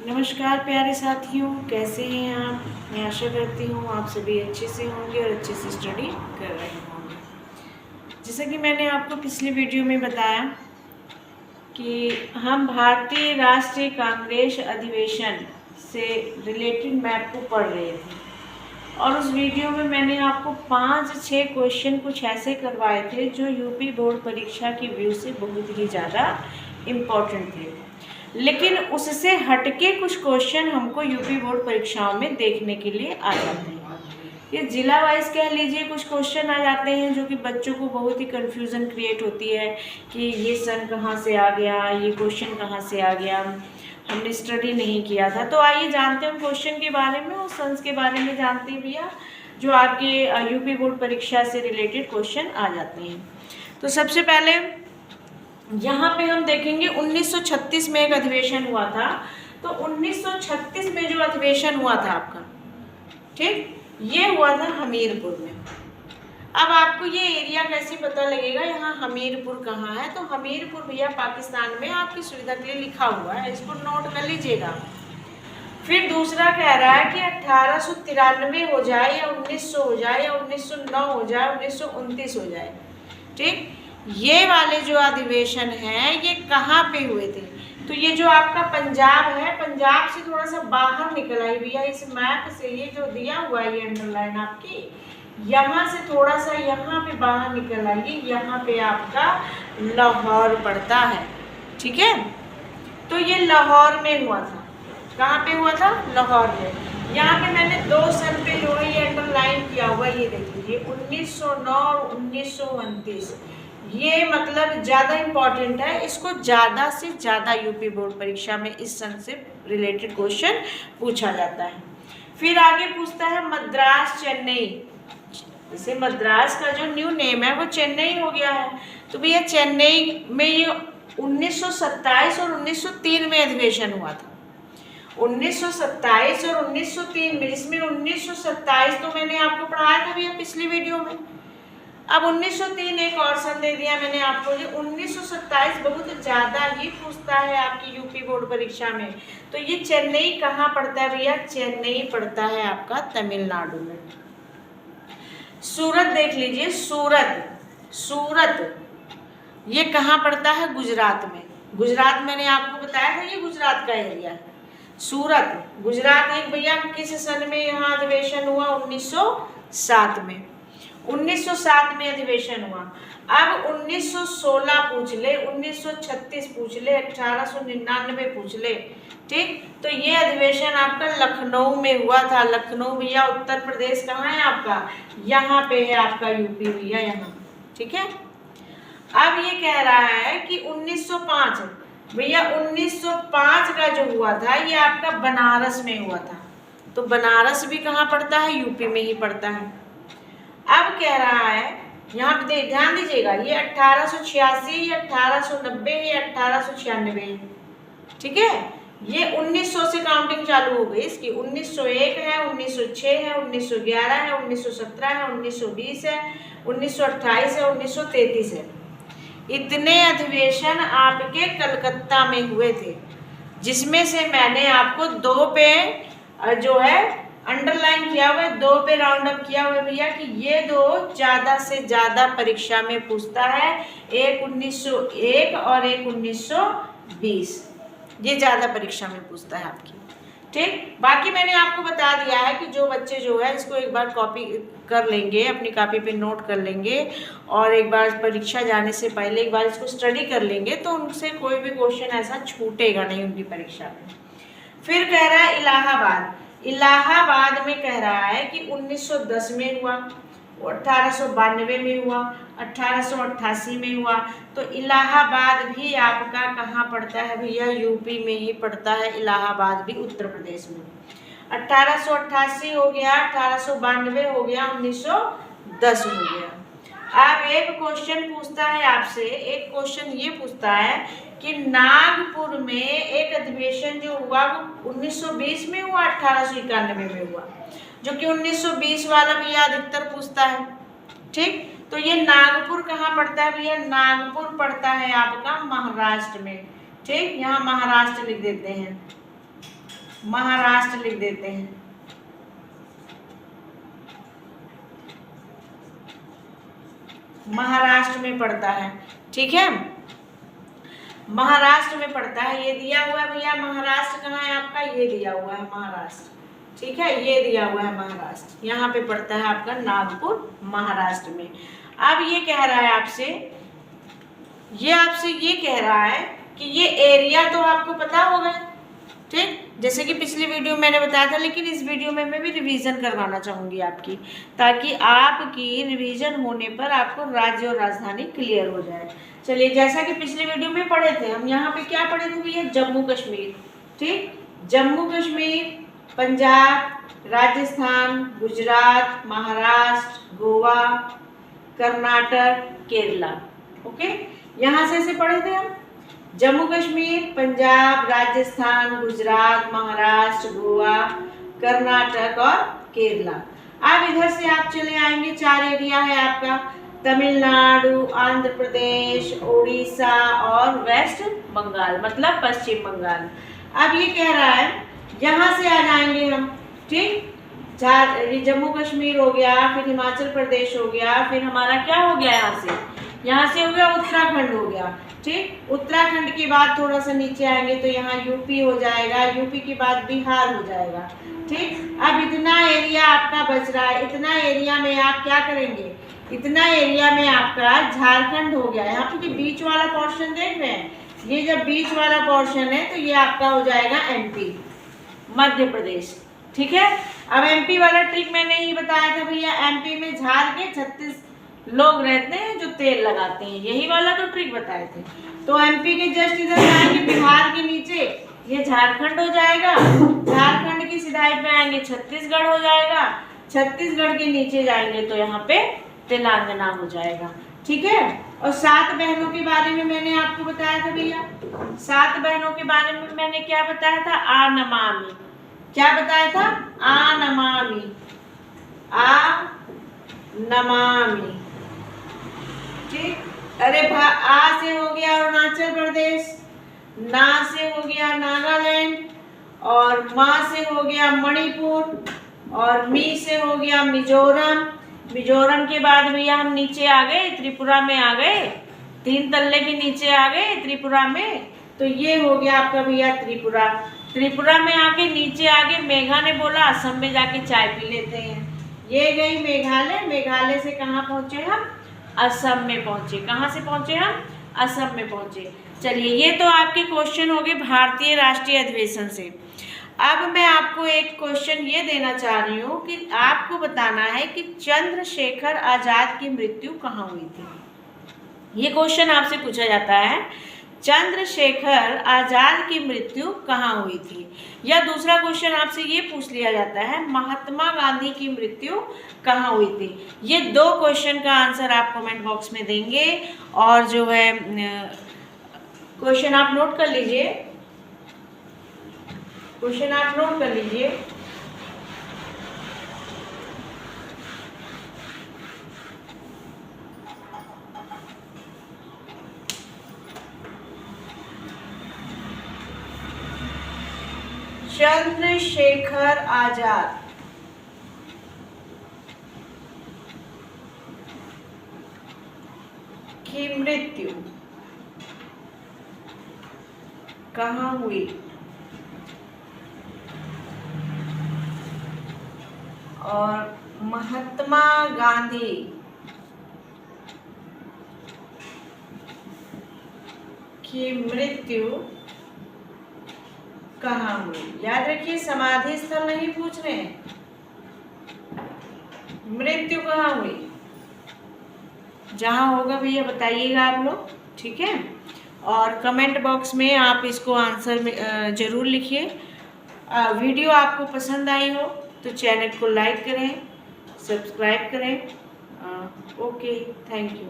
नमस्कार प्यारे साथियों, कैसे हैं आप। मैं आशा करती हूँ आप सभी अच्छे से होंगे और अच्छे से स्टडी कर रहे होंगे। जैसा कि मैंने आपको पिछली वीडियो में बताया कि हम भारतीय राष्ट्रीय कांग्रेस अधिवेशन से रिलेटेड मैप को पढ़ रहे थे और उस वीडियो में मैंने आपको 5-6 क्वेश्चन कुछ ऐसे करवाए थे जो यूपी बोर्ड परीक्षा की व्यू से बहुत ही ज़्यादा इम्पोर्टेंट थे। लेकिन उससे हटके कुछ क्वेश्चन हमको यूपी बोर्ड परीक्षाओं में देखने के लिए आ जाते हैं। ये जिला वाइज कह लीजिए कुछ क्वेश्चन आ जाते हैं जो कि बच्चों को बहुत ही कन्फ्यूज़न क्रिएट होती है कि ये सन कहाँ से आ गया, ये क्वेश्चन कहाँ से आ गया, हमने स्टडी नहीं किया था। तो आइए जानते हैं क्वेश्चन के बारे में और सन्स के बारे में जानते हैं भैया, जो आपके यूपी बोर्ड परीक्षा से रिलेटेड क्वेश्चन आ जाते हैं। तो सबसे पहले यहाँ पे हम देखेंगे 1936 में एक अधिवेशन हुआ था। तो 1936 में जो अधिवेशन हुआ था आपका, ठीक, ये हुआ था हमीरपुर में। अब आपको ये एरिया कैसे पता लगेगा, यहाँ हमीरपुर कहाँ है। तो हमीरपुर भैया पाकिस्तान में, आपकी सुविधा के लिए लिखा हुआ है, इसको नोट कर लीजिएगा। फिर दूसरा कह रहा है कि 1893 हो जाए या 1900 हो जाए या 1909 हो जाए, 1929 हो जाए, ठीक। ये वाले जो अधिवेशन हैं ये कहाँ पे हुए थे। तो ये जो आपका पंजाब है, पंजाब से थोड़ा सा बाहर निकल आई भैया इस मैप से। ये जो दिया हुआ है ये अंडरलाइन आपकी, यहाँ से थोड़ा सा यहाँ पे बाहर निकल आइए, यहाँ पे आपका लाहौर पड़ता है, ठीक है। तो ये लाहौर में हुआ था। कहाँ पे हुआ था? लाहौर में। यहाँ पे मैंने 2 सन पे जो है ये अंडरलाइन किया हुआ, ये देख लीजिए 1909 और 1929। ये मतलब ज़्यादा इम्पॉर्टेंट है, इसको ज़्यादा से ज़्यादा यूपी बोर्ड परीक्षा में इस सन से रिलेटेड क्वेश्चन पूछा जाता है। फिर आगे पूछता है मद्रास चेन्नई। जैसे मद्रास का जो न्यू नेम है वो चेन्नई हो गया है, तो भैया चेन्नई में ये 1927 और 1903 में अधिवेशन हुआ था। 1927 और 1903 में, जिसमें 1927 तो मैंने आपको पढ़ाया था भैया पिछली वीडियो में। अब 1903 एक और सन दे दिया मैंने आपको। ये 1927 बहुत ज़्यादा ही पूछता है आपकी यूपी बोर्ड परीक्षा में। तो ये चेन्नई कहाँ पड़ता है भैया? चेन्नई पड़ता है आपका तमिलनाडु में। सूरत देख लीजिए, सूरत ये कहाँ पड़ता है? गुजरात में। गुजरात मैंने आपको बताया था ये गुजरात का एरिया है। सूरत गुजरात एक भैया किस सन में यहाँ अधिवेशन हुआ? 1907 में। 1907 में अधिवेशन हुआ। अब 1916 पूछ ले, 1936 पूछ ले, 1899 पूछ ले, ठीक। तो ये अधिवेशन आपका लखनऊ में हुआ था। लखनऊ भैया उत्तर प्रदेश कहाँ है आपका? यहाँ पे है आपका यूपी भैया, यहाँ, ठीक है। अब ये कह रहा है कि 1905 भैया, 1905 का जो हुआ था ये आपका बनारस में हुआ था। तो बनारस भी कहाँ पड़ता है? यूपी में ही पड़ता है। अब कह रहा है, यहाँ पे ध्यान दीजिएगा, ये 1886 या 1890 या 1896, ठीक है। ये 1900 से काउंटिंग चालू हो गई इसकी। 1901 है, 1906 है, 1911 है, 1917 है, 1920 है, 1928 है, 1933 है। इतने अधिवेशन आपके कलकत्ता में हुए थे, जिसमें से मैंने आपको 2 पे जो है अंडरलाइन किया हुआ है, 2 पे राउंड अप किया हुआ है भैया कि ये 2 ज़्यादा से ज़्यादा परीक्षा में पूछता है। एक 1901 और एक 1920, ये ज़्यादा परीक्षा में पूछता है आपकी, ठीक। बाकी मैंने आपको बता दिया है कि जो बच्चे जो है इसको एक बार कॉपी कर लेंगे, अपनी कॉपी पे नोट कर लेंगे और एक बार परीक्षा जाने से पहले एक बार इसको स्टडी कर लेंगे तो उनसे कोई भी क्वेश्चन ऐसा छूटेगा नहीं उनकी परीक्षा में। फिर कह रहा है इलाहाबाद। इलाहाबाद में कह रहा है कि 1910 में हुआ, 1892 में हुआ, 1888 में हुआ। तो इलाहाबाद भी आपका कहाँ पड़ता है भैया? यूपी में ही पड़ता है। इलाहाबाद भी उत्तर प्रदेश में। 1888 हो गया, 1892 हो गया, 1910 हो गया। अब एक क्वेश्चन पूछता है आपसे, एक क्वेश्चन ये पूछता है कि नागपुर में एक अधिवेशन जो हुआ वो 1920 में हुआ, 1891 में हुआ, जो कि 1920 वाला भैया अधिकतर पूछता है, ठीक। तो ये नागपुर कहाँ पड़ता है भैया? नागपुर पड़ता है आपका महाराष्ट्र में, ठीक। यहाँ महाराष्ट्र लिख देते हैं। महाराष्ट्र लिख देते हैं। महाराष्ट्र में पड़ता है, ठीक है, महाराष्ट्र में पड़ता है। ये दिया हुआ है भैया, महाराष्ट्र कहाँ है आपका, ये दिया हुआ है महाराष्ट्र, ठीक है, ये दिया हुआ है महाराष्ट्र, यहाँ पे पड़ता है आपका नागपुर महाराष्ट्र में। अब ये कह रहा है आपसे, ये कह रहा है कि ये एरिया तो आपको पता होगा, ठीक, जैसे कि पिछली वीडियो मैंने बताया था, लेकिन इस वीडियो में मैं भी रिवीजन करवाना चाहूँगी आपकी, ताकि आपकी रिवीजन होने पर आपको राज्य और राजधानी क्लियर हो जाए। चलिए, जैसा कि पिछली वीडियो में पढ़े थे हम, यहाँ पे क्या पढ़े थे भैया, जम्मू कश्मीर, ठीक, जम्मू कश्मीर, पंजाब, राजस्थान, गुजरात, महाराष्ट्र, गोवा, कर्नाटक, केरला, ओके, यहाँ से पढ़े थे हम, जम्मू कश्मीर, पंजाब, राजस्थान, गुजरात, महाराष्ट्र, गोवा, कर्नाटक और केरला। अब इधर से आप चले आएंगे, 4 एरिया है आपका, तमिलनाडु, आंध्र प्रदेश, उड़ीसा और वेस्ट बंगाल, मतलब पश्चिम बंगाल। अब ये कह रहा है, यहाँ से आ जाएंगे हम, ठीक, जम्मू कश्मीर हो गया, फिर हिमाचल प्रदेश हो गया, फिर हमारा क्या हो गया, यहाँ से हो गया उत्तराखंड हो गया, ठीक, उत्तराखंड के बाद थोड़ा सा नीचे आएंगे तो यहाँ यूपी हो जाएगा, यूपी के बाद बिहार हो जाएगा, ठीक। अब इतना एरिया आपका बच रहा है, इतना एरिया में आप क्या करेंगे, इतना एरिया में आपका झारखंड हो गया। यहाँ पे बीच वाला पोर्शन देख रहे हैं, ये जब बीच वाला पोर्शन है तो ये आपका हो जाएगा एमपी, मध्य प्रदेश, ठीक है। अब एमपी वाला ट्रिक मैंने ही बताया था भैया, एमपी में झाड़ के 36 लोग रहते हैं जो तेल लगाते हैं, यही वाला तो ट्रिक बताए थे। तो एमपी के जस्ट इधर आएंगे, बिहार के नीचे ये झारखंड हो जाएगा, झारखंड की सिधाई पे आएंगे छत्तीसगढ़ हो जाएगा, छत्तीसगढ़ के नीचे जाएंगे तो यहाँ पे तेलंगाना हो जाएगा, ठीक है। और 7 बहनों के बारे में मैंने आपको बताया था भैया, 7 बहनों के बारे में मैंने क्या बताया था, आनमामी, क्या बताया था, आनमामी, आनमामी, ठीक। अरे आ से हो गया अरुणाचल प्रदेश, ना से हो गया नागालैंड, और मा से हो गया मणिपुर, और मी से हो गया मिजोरम। मिजोरम के बाद भैया हम नीचे आ गए, त्रिपुरा में आ गए, 3 तल्ले के नीचे आ गए त्रिपुरा में, तो ये हो गया आपका भैया त्रिपुरा। त्रिपुरा में आके नीचे आगे मेघा ने बोला असम में जाके चाय पी लेते हैं, ये गई मेघालय, मेघालय से कहाँ पहुँचे हम, असम में पहुँचे। कहाँ से पहुँचे हम, असम में पहुँचे। चलिए, ये तो आपके क्वेश्चन हो गए भारतीय राष्ट्रीय अधिवेशन से। अब मैं आपको एक क्वेश्चन ये देना चाह रही हूँ कि आपको बताना है कि चंद्रशेखर आजाद की मृत्यु कहाँ हुई थी। ये क्वेश्चन आपसे पूछा जाता है, चंद्रशेखर आजाद की मृत्यु कहाँ हुई थी। या दूसरा क्वेश्चन आपसे ये पूछ लिया जाता है, महात्मा गांधी की मृत्यु कहाँ हुई थी। ये 2 क्वेश्चन का आंसर आप कमेंट बॉक्स में देंगे, और जो है क्वेश्चन आप नोट कर लीजिए, क्वेश्चन आप नोट कर लीजिए। चंद्रशेखर आजाद की मृत्यु कहाँ हुई, और महात्मा गांधी की मृत्यु कहाँ हुई। याद रखिए, समाधि स्थल नहीं पूछ रहे हैं, मृत्यु कहाँ हुई। जहाँ होगा भैया बताइएगा आप लोग, ठीक है। और कमेंट बॉक्स में आप इसको आंसर में ज़रूर लिखिए। वीडियो आपको पसंद आई हो तो चैनल को लाइक करें, सब्सक्राइब करें। Okay, thank you.